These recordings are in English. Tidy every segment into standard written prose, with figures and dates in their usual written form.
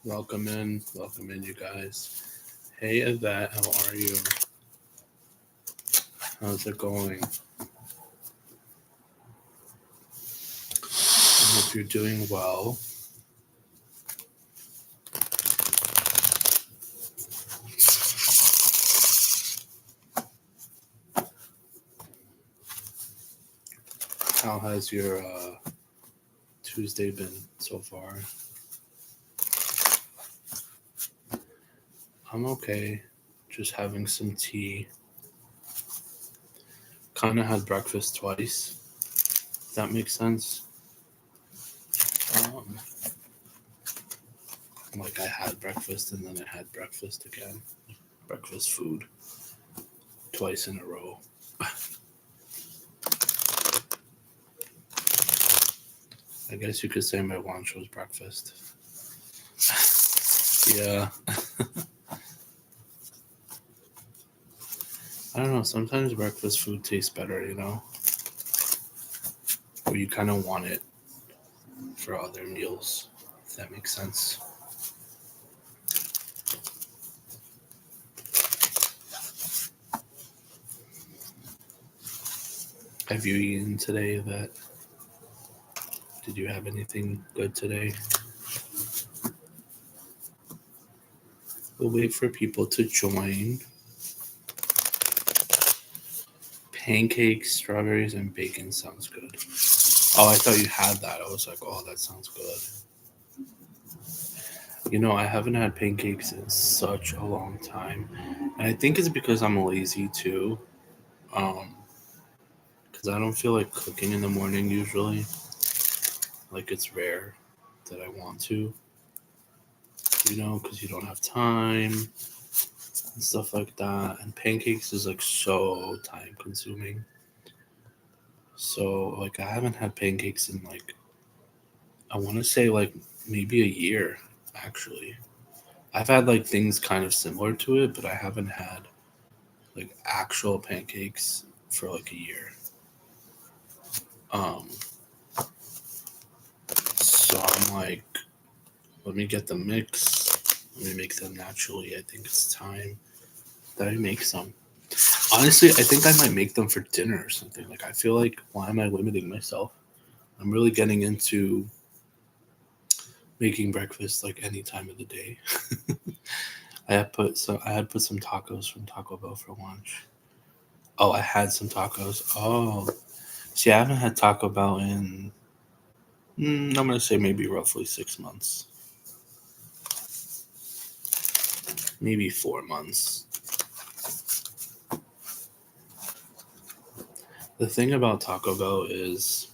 Welcome in, you guys. Hey, Yvette, how are you? How's it going? I hope you're doing well. How has your Tuesday been so far? I'm okay. Just having some tea. Kind of had breakfast twice. If that makes sense. Um, like I had breakfast and then I had breakfast again. Breakfast food twice in a row. I guess you could say my lunch was breakfast. Yeah. I don't know. Sometimes breakfast food tastes better. Or you kind of want it for other meals, if that makes sense. Have you eaten today, Yvette? Did you have anything good today? We'll wait for people to join. Pancakes, strawberries, and bacon sounds good. Oh, I thought you had that. I was like, oh, that sounds good. I haven't had pancakes in such a long time. And I think it's because I'm lazy too. Because I don't feel like cooking in the morning usually. Like it's rare that I want to, because you don't have time and stuff like that. And pancakes is like so time consuming. So like I haven't had pancakes in like I want to say like maybe a year actually. I've had like things kind of similar to it, but I haven't had like actual pancakes for like a year. Um so I'm like, let me get the mix. Let me make them naturally. I think it's time that I make some. Honestly, I think I might make them for dinner or something. Like I feel like why am I limiting myself? I'm really getting into making breakfast like any time of the day. I had put some tacos from Taco Bell for lunch. Oh, I had some tacos. Oh, see, I haven't had Taco Bell in I'm gonna say maybe roughly 6 months, maybe 4 months. The thing about Taco Bell is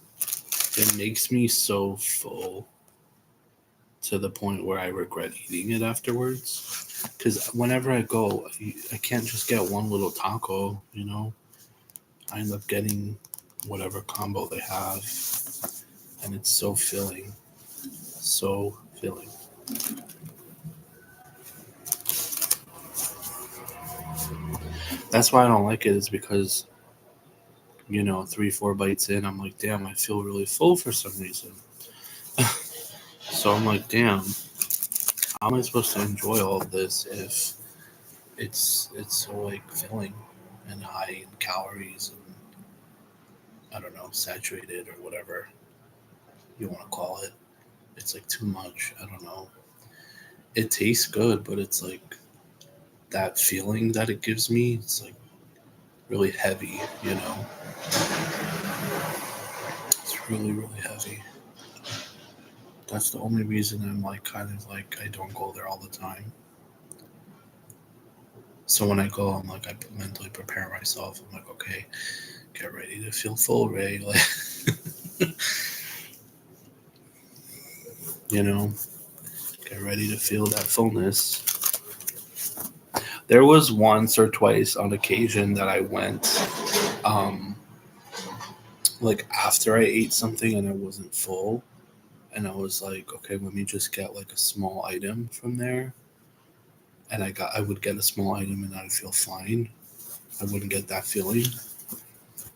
it makes me so full to the point where I regret eating it afterwards. Because whenever I go, I can't just get one little taco. I end up getting whatever combo they have, and it's so filling. So filling. That's why I don't like it, is because, 3, 4 bites in, I'm like, damn, I feel really full for some reason. So I'm like, damn, how am I supposed to enjoy all of this if it's so like filling and high in calories and I don't know, saturated or whatever you want to call it. It's like too much. I don't know. It tastes good, but it's like that feeling that it gives me. It's like really heavy. It's really, really heavy. That's the only reason I'm like kind of like I don't go there all the time. So when I go, I'm like I mentally prepare myself. I'm like, okay, get ready to feel full, Ray. Like, you know, get ready to feel that fullness. There was once or twice on occasion that I went, um, like after I ate something and I wasn't full, and I was like, okay, let me just get like a small item from there, and I would get a small item and I'd feel fine. I wouldn't get that feeling,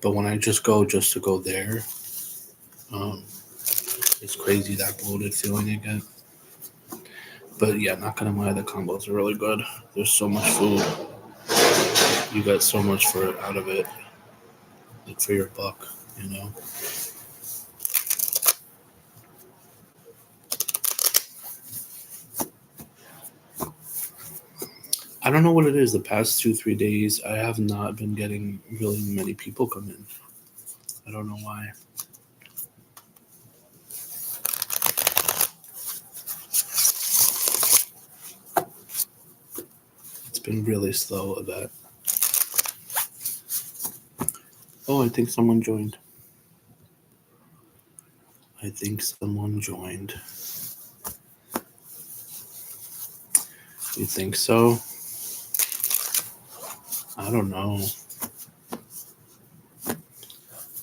but when I just go just to go there, um, it's crazy that bloated feeling I get. But yeah, not gonna lie, the combos are really good. There's so much food. You get so much out of it, like for your buck, you know. I don't know what it is. The past 2-3 days, I have not been getting really many people come in. I don't know why. It's been really slow of that. Oh, I think someone joined. I think someone joined. You think so? I don't know.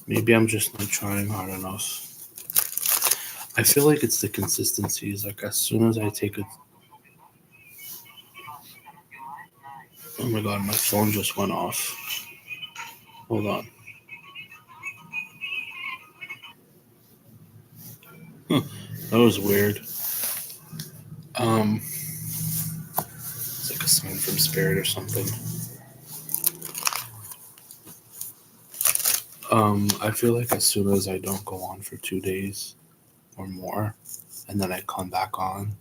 Maybe I'm just not trying hard enough. I feel like it's the consistency. It's like as soon as I take a... Oh my god, my phone just went off. Hold on. That was weird. It's like a sign from spirit or something. I feel like as soon as I don't go on for 2 days or more, and then I come back on,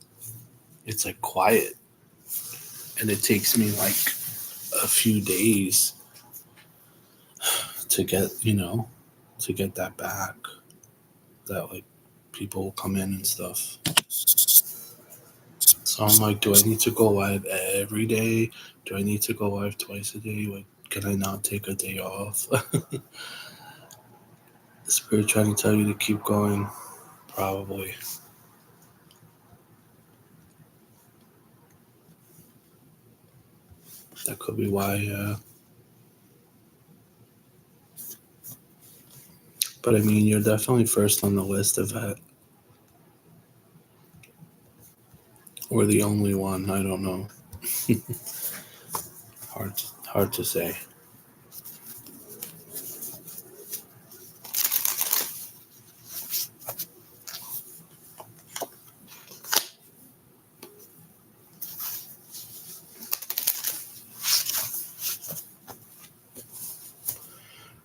it's like quiet, and it takes me like a few days to get to get that back. That like people will come in and stuff. So I'm like, do I need to go live every day? Do I need to go live twice a day? Like, can I not take a day off? Spirit trying to tell you to keep going, probably. That could be why. But I mean, you're definitely first on the list of that. Or the only one. I don't know. Hard to say.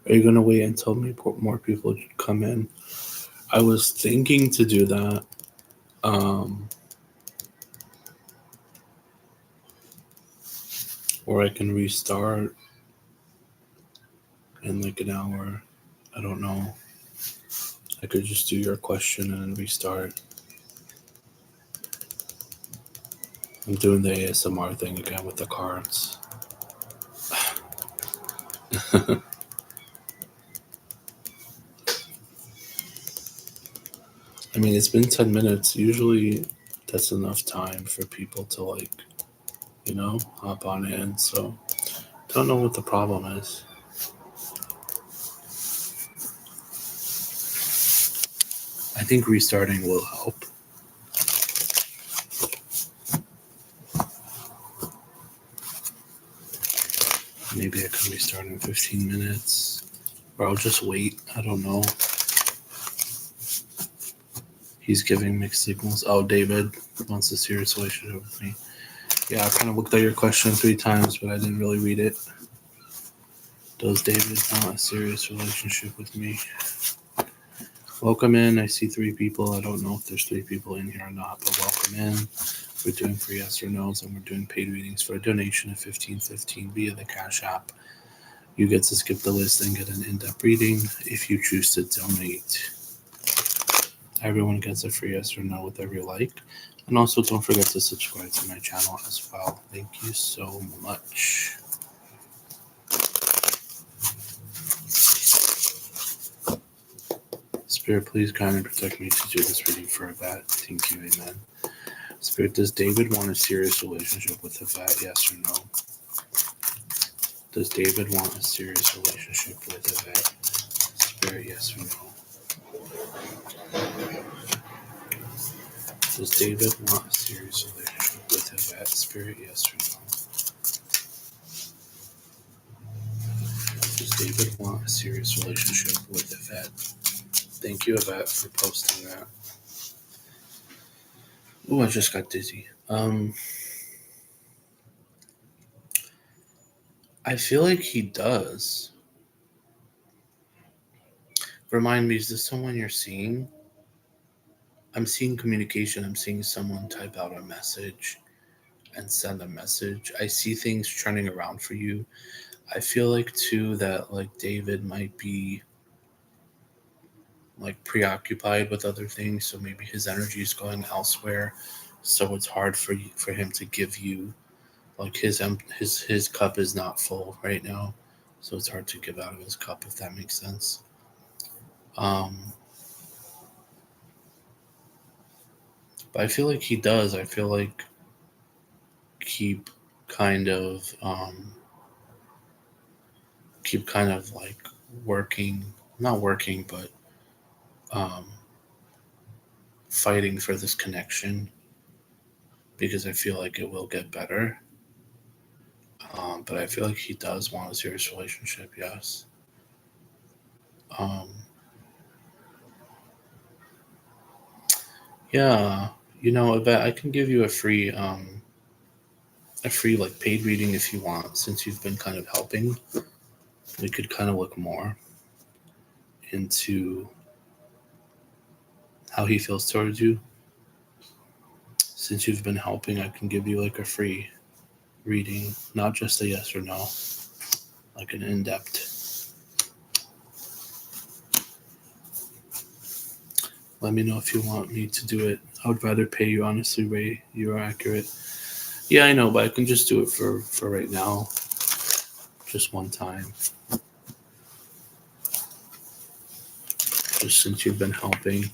Are you gonna wait until more people come in? I was thinking to do that. Or I can restart in like an hour. I don't know. I could just do your question and then restart. I'm doing the ASMR thing again with the cards. I mean, it's been 10 minutes. Usually that's enough time for people to like, hop on in. So don't know what the problem is. I think restarting will help. Maybe I can restart in 15 minutes. Or I'll just wait. I don't know. He's giving mixed signals. Oh, David wants a serious relationship with me. Yeah, I kind of looked at your question 3 times, but I didn't really read it. Does David want a serious relationship with me? Welcome in. I see 3 people. I don't know if there's 3 people in here or not, but welcome in. We're doing free yes or no's, and we're doing paid readings for a donation of $15.15 via the Cash App. You get to skip the list and get an in-depth reading if you choose to donate. Everyone gets a free yes or no with every like. And also don't forget to subscribe to my channel as well. Thank you so much. Spirit, please guide and protect me to do this reading for Yvette. Thank you, amen. Spirit, does David want a serious relationship with Yvette? Yes or no? Does David want a serious relationship with Yvette? Spirit, yes or no? Does David want a serious relationship with Yvette? Spirit, yes or no? Does David want a serious relationship with Yvette? Thank you, Yvette, for posting that. Oh, I just got dizzy. Um, I feel like he does. Remind me, is this someone you're seeing? I'm seeing communication. I'm seeing someone type out a message and send a message. I see things turning around for you. I feel like too that like David might be like preoccupied with other things, so maybe his energy is going elsewhere. So it's hard for him to give you like his cup is not full right now, so it's hard to give out of his cup if that makes sense. Um, but I feel like he does. I feel like keep kind of keep kind of like working, not working, but um, fighting for this connection because I feel like it will get better. But I feel like he does want a serious relationship. Yes. Um, yeah. Yvette, I can give you a free like paid reading if you want, since you've been kind of helping. We could kind of look more into how he feels towards you. Since you've been helping, I can give you like a free reading, not just a yes or no, like an in depth. Let me know if you want me to do it. I would rather pay you, honestly, Ray. You are accurate. Yeah, I know, but I can just do it for right now, just one time. Just since you've been helping.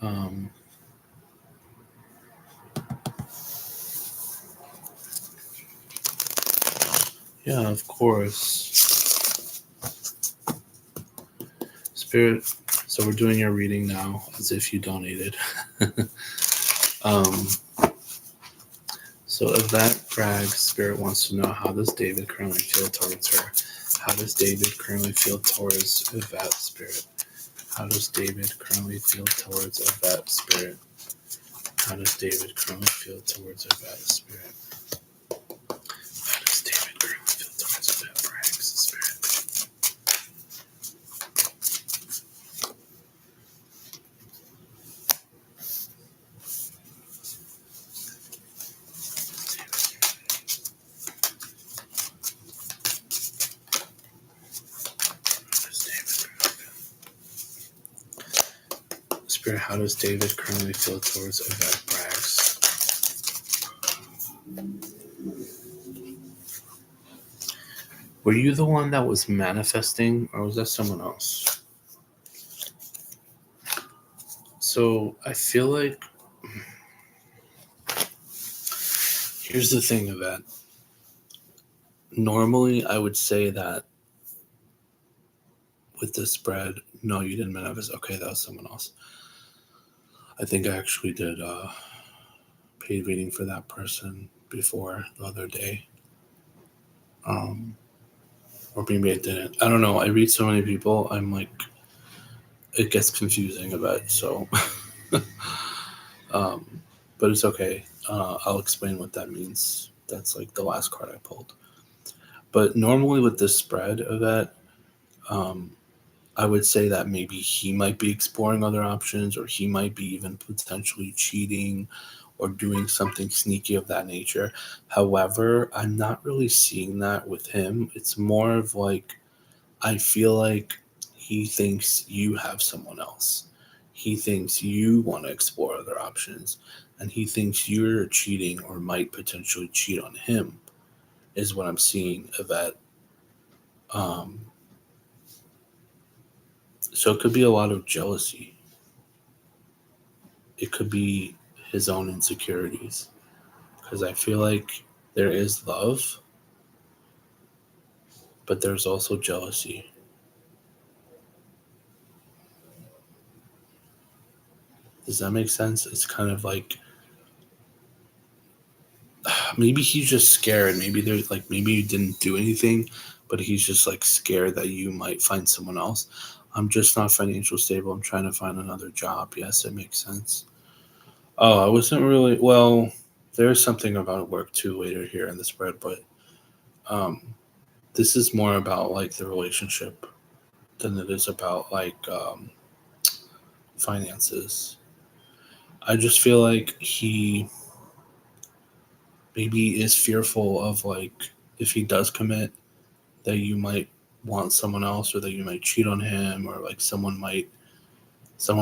Um, yeah, of course. Spirit. So we're doing your reading now, as if you donated. um, so Yvette Bragg, Spirit wants to know, how does David currently feel towards her? How does David currently feel towards Yvette, Spirit? How does David currently feel towards Yvette, Spirit? How does David currently feel towards Yvette, Spirit? How does David currently feel towards Yvette Bragg's Spirit? Spirit, how does David currently feel towards Yvette Braggs? Were you the one that was manifesting, or was that someone else? So I feel like here's the thing, Yvette. Normally, I would say that with this spread, no, you didn't manifest. Okay, that was someone else. I think I actually did paid reading for that person before the other day. Um, or maybe I didn't. I don't know. I read so many people. I'm like, it gets confusing a bit. So, um, but it's okay. I'll explain what that means. That's like the last card I pulled. But normally with this spread of that, um, I would say that maybe he might be exploring other options, or he might be even potentially cheating or doing something sneaky of that nature. However, I'm not really seeing that with him. It's more of like, I feel like he thinks you have someone else. He thinks you want to explore other options, and he thinks you're cheating or might potentially cheat on him, is what I'm seeing of that. Um, so it could be a lot of jealousy. It could be his own insecurities, because I feel like there is love, but there's also jealousy. Does that make sense? It's kind of like maybe he's just scared. Maybe there's like, maybe you didn't do anything, but he's just like scared that you might find someone else. I'm just not financially stable. I'm trying to find another job. Yes, it makes sense. Oh, I wasn't really well. There's something about work too later here in the spread, but um, this is more about like the relationship than it is about like finances. I just feel like he maybe is fearful of like if he does commit that you might want someone else or that you might cheat on him or like someone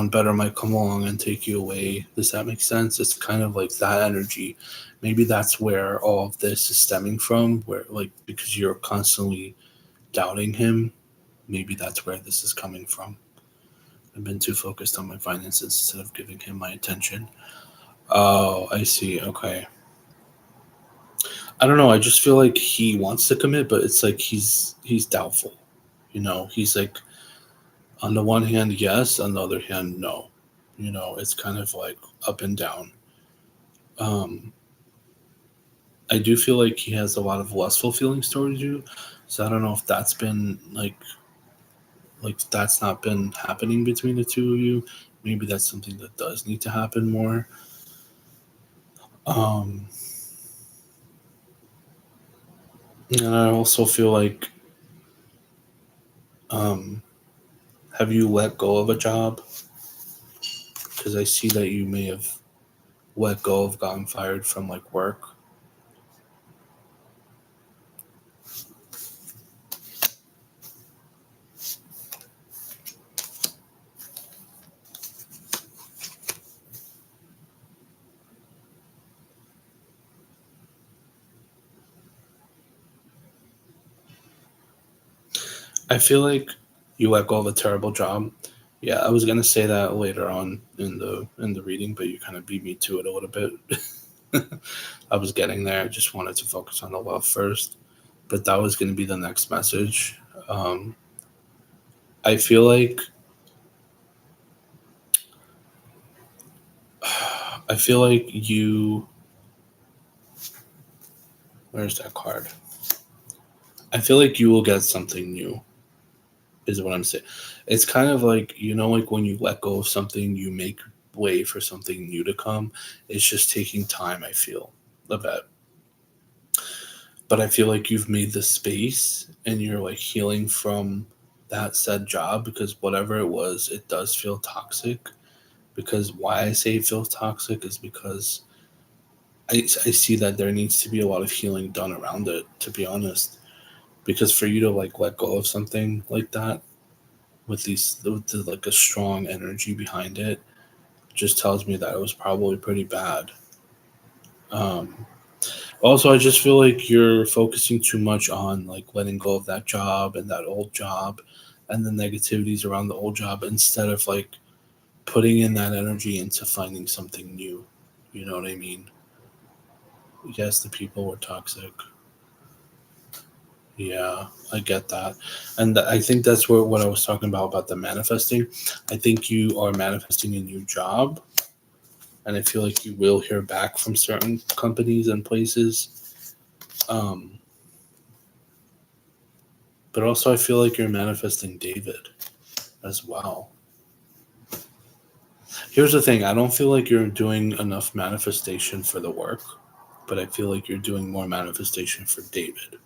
better might come along and take you away. Does that make sense? It's kind of like that energy. Maybe that's where all of this is stemming from, where like because you're constantly doubting him, maybe that's where this is coming from. I've been too focused on my finances instead of giving him my attention. Oh, I see. Okay. I don't know. I just feel like he wants to commit, but it's like he's doubtful. He's like on the one hand, yes, on the other hand, no. It's kind of like up and down. Um, I do feel like he has a lot of lustful feelings towards you, so I don't know if that's been like that's not been happening between the two of you. Maybe that's something that does need to happen more. Um, and I also feel like, um, have you let go of a job? Because I see that you may have let go of gotten fired from like work. I feel like you let go of a terrible job. Yeah, I was gonna say that later on in the reading, but you kind of beat me to it a little bit. I was getting there. I just wanted to focus on the love first, but that was gonna be the next message. Um, I feel like I feel like you. Where's that card? I feel like you will get something new. Is what I'm saying. It's kind of like like when you let go of something, you make way for something new to come. It's just taking time. I feel a bit, but I feel like you've made the space and you're like healing from that said job because whatever it was, it does feel toxic. Because why I say it feels toxic is because I see that there needs to be a lot of healing done around it. To be honest, because for you to like let go of something like that with like a strong energy behind it just tells me that it was probably pretty bad. Um, Also, I just feel like you're focusing too much on like letting go of that job and that old job and the negativities around the old job instead of like putting in that energy into finding something new. You know what I mean? Yes, the people were toxic. Yeah, I get that. And I think that's what I was talking about the manifesting. I think you are manifesting a new job and I feel like you will hear back from certain companies and places. Um, but also, I feel like you're manifesting David as well. Here's the thing: I don't feel like you're doing enough manifestation for the work, but I feel like you're doing more manifestation for David.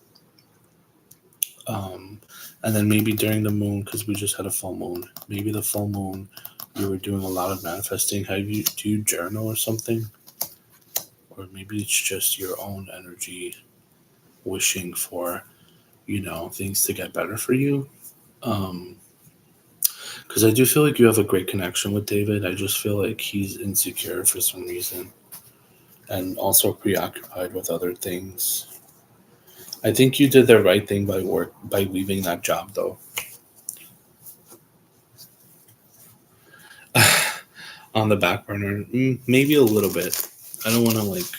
Um, and then maybe during the moon, because we just had a full moon. Maybe the full moon, you were doing a lot of manifesting. Do you journal or something, or maybe it's just your own energy wishing for things to get better for you. Um, because I do feel like you have a great connection with David. I just feel like he's insecure for some reason and also preoccupied with other things. I think you did the right thing by leaving that job though. On the back burner, maybe a little bit. I don't want to like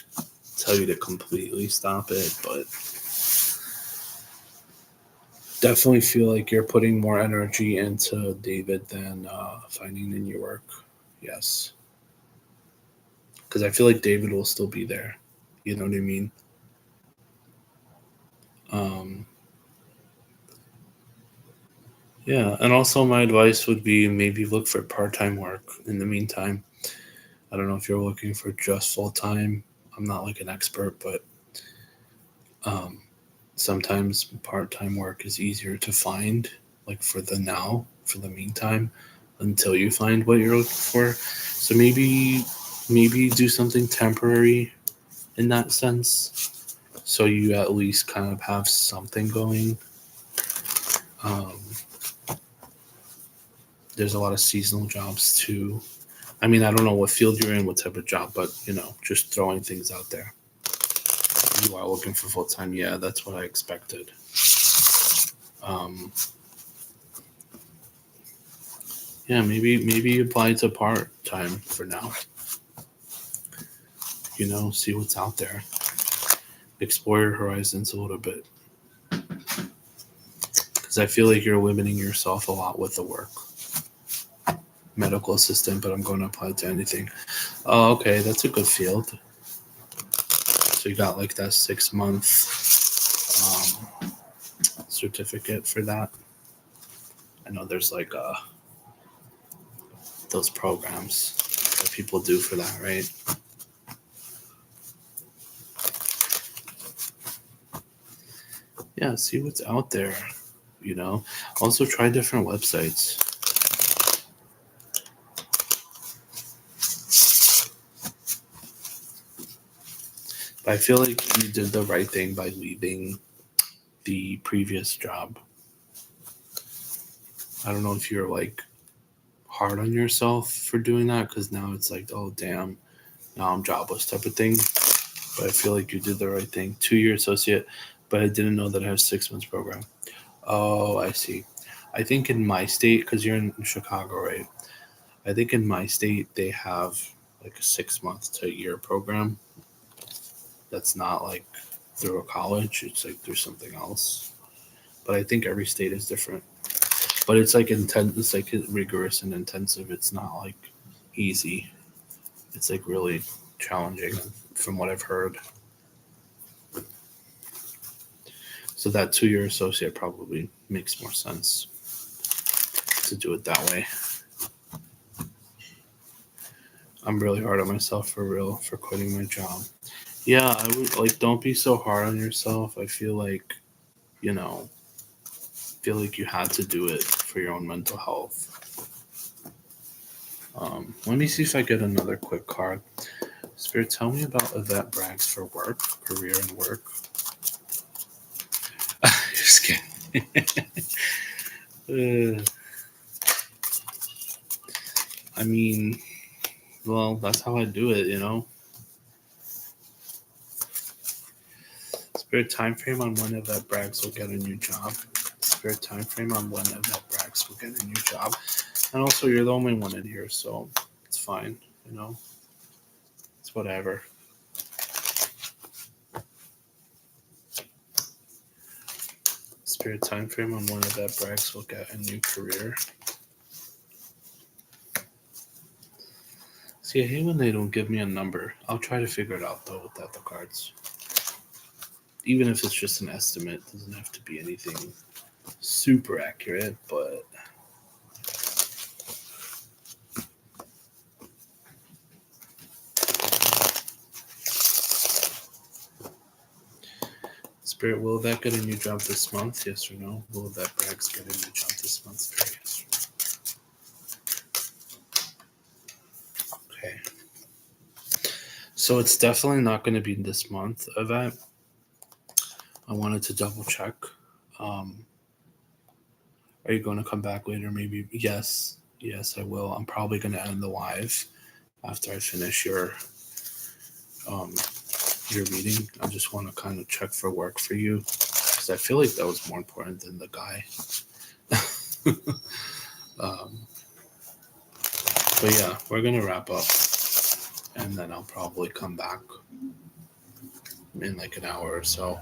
tell you to completely stop it, but definitely feel like you're putting more energy into David than finding a new work. Yes, because I feel like David will still be there. You know what I mean? Um, yeah, and also my advice would be maybe look for part time work in the meantime. I don't know if you're looking for just full time. I'm not like an expert, but sometimes part time work is easier to find, like for the meantime, until you find what you're looking for. So maybe do something temporary in that sense, so you at least kind of have something going. Um, there's a lot of seasonal jobs too. I mean, I don't know what field you're in, what type of job, but just throwing things out there. You are looking for full time, yeah, that's what I expected. Um, yeah, maybe apply to part time for now. See what's out there. Explore your horizons a little bit, because I feel like you're limiting yourself a lot with the work. Medical assistant, but I'm going to apply to anything. Oh, okay, that's a good field. So you got like that 6 month certificate for that. I know there's like those programs that people do for that, right? Yeah, see what's out there. Also try different websites. But I feel like you did the right thing by leaving the previous job. I don't know if you're like hard on yourself for doing that, because now it's like, oh damn, now I'm jobless type of thing. But I feel like you did the right thing. 2-year associate, but I didn't know that it has 6 months program. Oh, I see. I think in my state, because you're in Chicago, right? I think in my state they have like a 6 month to a year program. That's not like through a college. It's like through something else. But I think every state is different. But it's like intense. It's like rigorous and intensive. It's not like easy. It's like really challenging, from what I've heard. So that 2-year associate probably makes more sense to do it that way. I'm really hard on myself for real for quitting my job. Yeah, I would like, don't be so hard on yourself. I feel like, you had to do it for your own mental health. Let me see if I get another quick card. Spirit, tell me about Yvette Braggs for work, career and work. Just kidding. I mean, well, that's how I do it, Spirit, time frame on when Yvette Braggs will get a new job. Spirit, time frame on when Yvette Braggs will get a new job. And also, you're the only one in here, so it's fine, It's whatever. Spirit, time frame on when Yvette Braggs will get a new career. See, I hate when they don't give me a number. I'll try to figure it out, though, without the cards. Even if it's just an estimate, it doesn't have to be anything super accurate, but Spirit, will that get a new job this month? Yes or no? Will that Braggs get a new job this month? Spirit, yes or no? Okay. So it's definitely not going to be this month, Yvette. I wanted to double check. Are you going to come back later? Maybe. Yes, I will. I'm probably going to end the live after I finish um your reading. I just want to kind of check for work for you, because I feel like that was more important than the guy. But yeah, we're gonna wrap up, and then I'll probably come back in like an hour or so,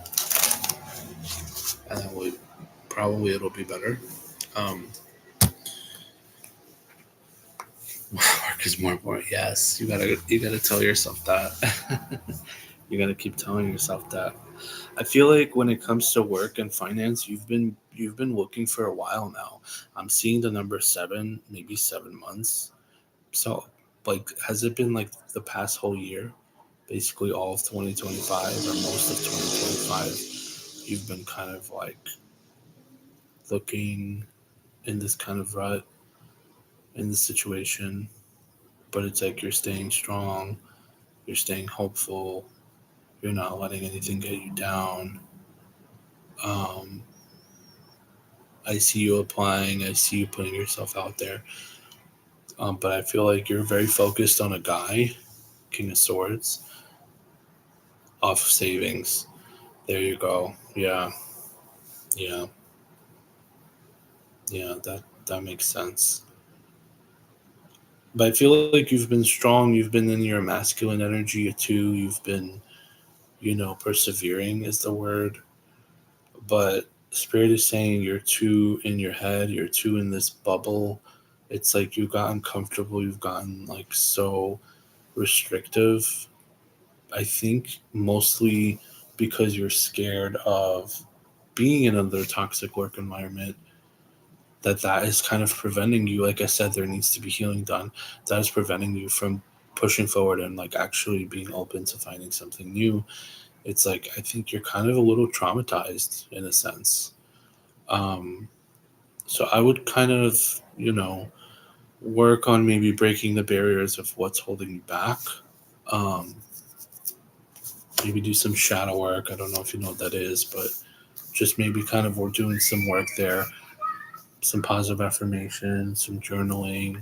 and then it'll be better. Work is more important. Yes, you gotta tell yourself that. You gotta keep telling yourself that. I feel like when it comes to work and finance, you've been looking for a while now. I'm seeing the number 7, maybe 7 months. So like, has it been like the past whole year, basically all of 2025 or most of 2025, you've been kind of like looking in this kind of rut, in this situation, but it's like you're staying strong, you're staying hopeful, you're not letting anything get you down. Um, I see you applying, I see you putting yourself out there, but I feel like you're very focused on a guy, King of Swords, off savings. There you go. Yeah, yeah, yeah. That makes sense. But I feel like you've been strong. You've been in your masculine energy too. You've been, persevering is the word. But Spirit is saying you're too in your head. You're too in this bubble. It's like you've gotten comfortable. You've gotten like so restrictive. I think mostly because you're scared of being in another toxic work environment, that is kind of preventing you. Like I said, there needs to be healing done. That is preventing you from pushing forward and like actually being open to finding something new. It's like I think you're kind of a little traumatized in a sense. um so I would kind of, work on maybe breaking the barriers of what's holding you back. um Maybe do some shadow work. I don't know if you know what that is, but just maybe kind of we're doing some work there, some positive affirmation, some journaling.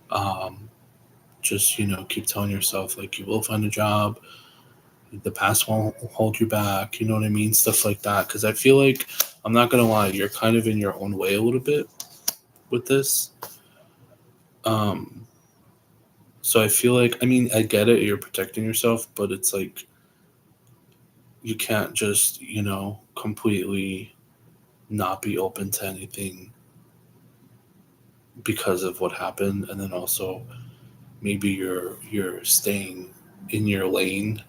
um just, keep telling yourself like you will find a job, the past won't hold you back, you know what I mean, stuff like that. Because I feel like, I'm not gonna lie, you're kind of in your own way a little bit with this. um so I feel like, I mean, I get it, you're protecting yourself, but it's like you can't just, completely not be open to anything because of what happened. And then also maybe you're staying in your lane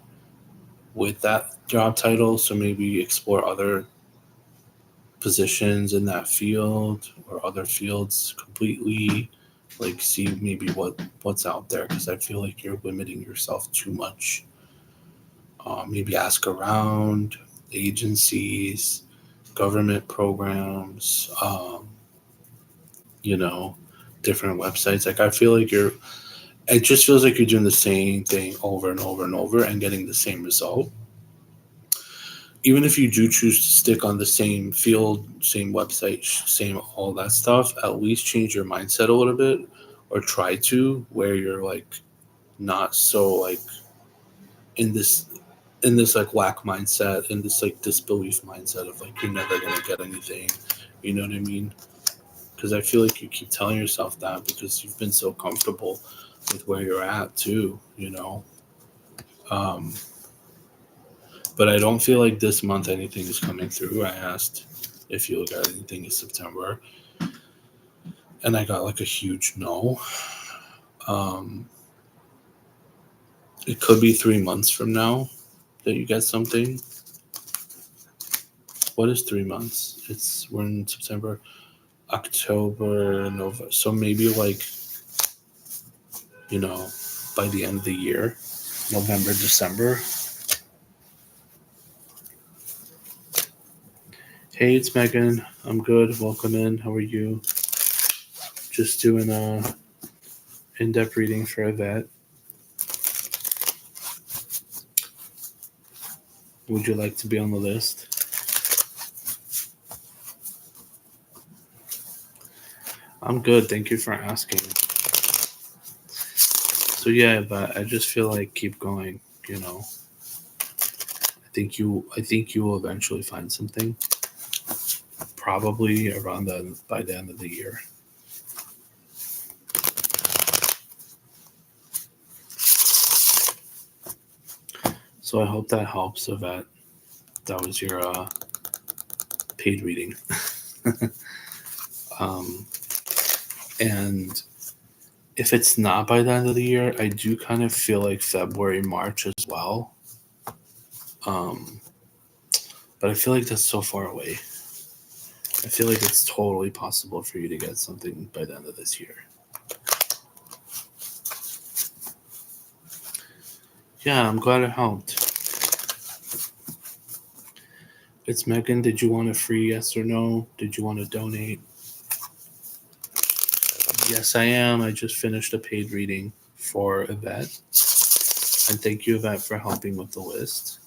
with that job title, so maybe explore other positions in that field or other fields completely, like see maybe what's out there, because I feel like you're limiting yourself too much. Maybe ask around agencies, government programs, you know different websites. Like I feel like it just feels like you're doing the same thing over and over and over and getting the same result. Even if you do choose to stick on the same field, same website, same all that stuff, at least change your mindset a little bit, or try to, where you're like not so like in this like lack mindset, in this like disbelief mindset of like you're never gonna get anything. You know what I mean? Because I feel like you keep telling yourself that because you've been so comfortable with where you're at too. Um, but I don't feel like this month anything is coming through. I asked if you look at anything in September, and I got like a huge no. Um, it could be 3 months from now that you get something. What is 3 months? We're in September, October, November. So maybe like, you know, by the end of the year, November, December. Hey, it's Megan. I'm good. Welcome in. How are you? Just doing a in-depth reading for Yvette. Would you like to be on the list? I'm good. Thank you for asking. So yeah, but I just feel like keep going. I think you will eventually find something. Probably around by the end of the year. So I hope that helps, Yvette. That was your paid reading. um, and if it's not by the end of the year, I do kind of feel like February, March as well. But I feel like that's so far away. I feel like it's totally possible for you to get something by the end of this year. Yeah, I'm glad it helped. It's Megan. Did you want a free yes or no? Did you want to donate? Yes, I am. I just finished a paid reading for Yvette. And thank you, Yvette, for helping with the list.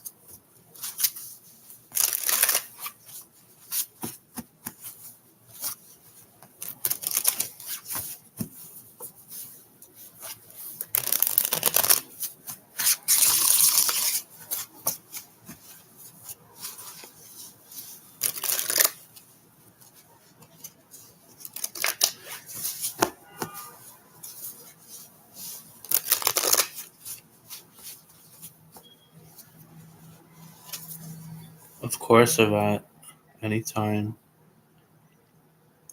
Of course, Yvette. Anytime.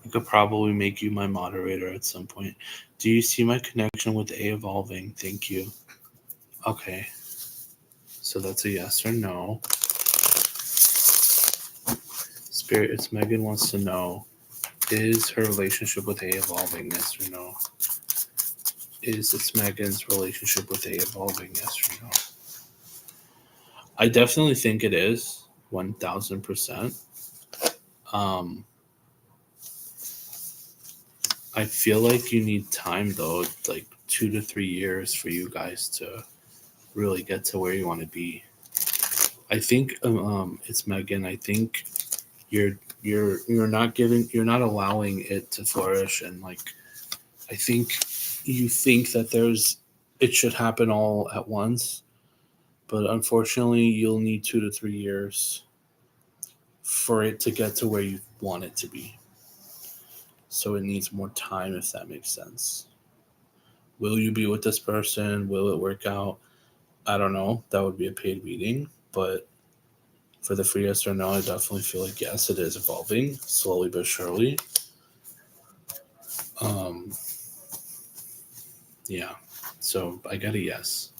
I could probably make you my moderator at some point. Do you see my connection with A evolving? Thank you. Okay. So that's a yes or no. Spirit, it's Megan wants to know, is her relationship with A evolving? Yes or no? It's Megan's relationship with A evolving? Yes or no? I definitely think it is 1000%. Um, I feel like you need time though, like 2 to 3 years for you guys to really get to where you want to be. I think it's Megan. I think you're not allowing it to flourish, and like I think you think that it should happen all at once, but unfortunately you'll need 2 to 3 years for it to get to where you want it to be. So it needs more time, if that makes sense. Will you be with this person? Will it work out? I don't know. That would be a paid reading, but for the free yes or no, I definitely feel like yes, it is evolving slowly but surely. Um, yeah. So I got a yes.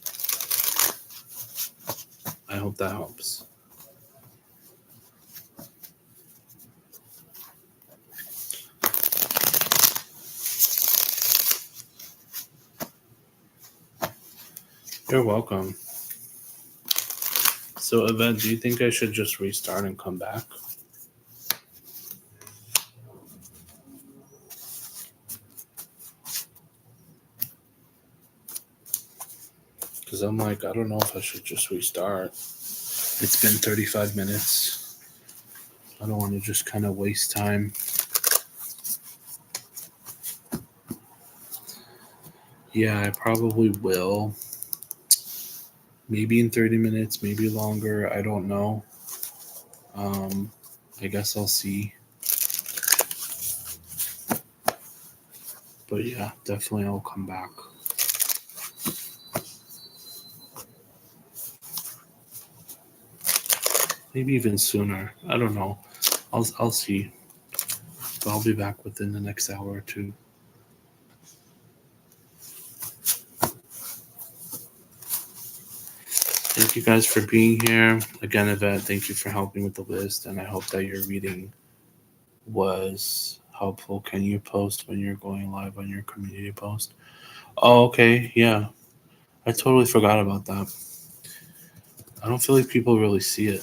I hope that helps. You're welcome. So, Yvette, do you think I should just restart and come back? Because I'm like, I don't know if I should just restart. It's been 35 minutes. I don't want to just kind of waste time. Yeah, I probably will. Maybe in 30 minutes, maybe longer. I don't know. Um, I guess I'll see. But yeah, definitely I'll come back. Maybe even sooner. I don't know. I'll see. But I'll be back within the next hour or two. Thank you guys for being here. Again, Yvette, thank you for helping with the list, and I hope that your reading was helpful. Can you post when you're going live on your community post? Oh, okay. Yeah. I totally forgot about that. I don't feel like people really see it.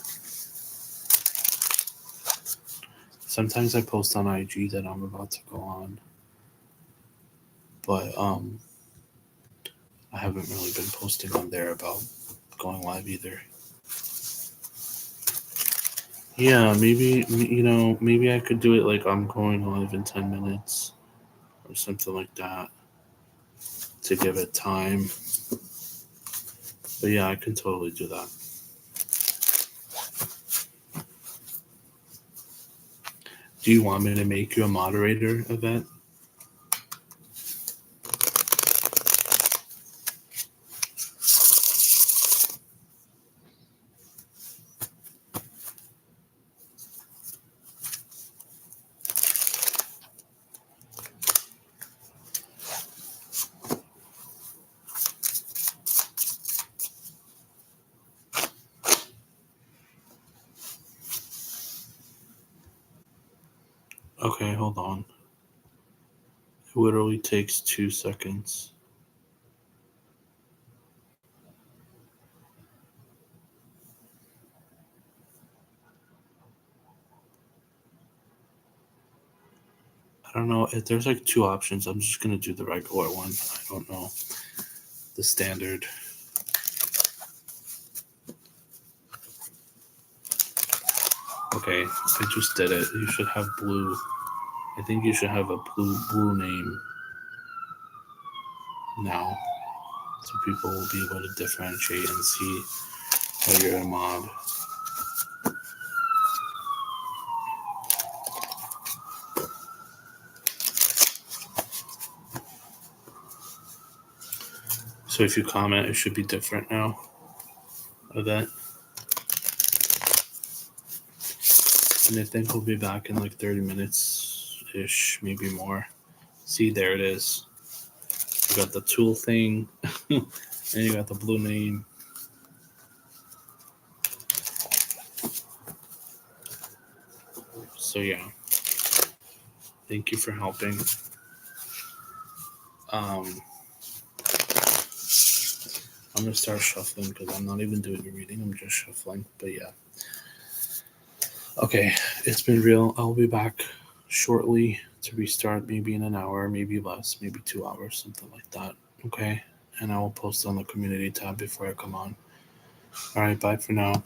Sometimes I post on IG that I'm about to go on, but I haven't really been posting on there about going live either. Yeah, maybe maybe I could do it like I'm going live in 10 minutes or something like that to give it time. But yeah, I can totally do that. Do you want me to make you a moderator, Yvette? Okay, hold on. It literally takes 2 seconds. I don't know if there's like two options. I'm just gonna do the regular one. I don't know the standard. Okay, I just did it. You should have blue. I think you should have a blue name now, so people will be able to differentiate and see that you're a mod. So if you comment, it should be different now. Of that. And I think we'll be back in like 30 minutes ish, maybe more. See, there it is. You got the tool thing, and you got the blue name. So yeah, thank you for helping. I'm gonna start shuffling because I'm not even doing a reading. I'm just shuffling. But yeah. Okay, it's been real. I'll be back shortly to restart, maybe in an hour, maybe less, maybe 2 hours, something like that. Okay, and I will post on the community tab before I come on. All right, bye for now.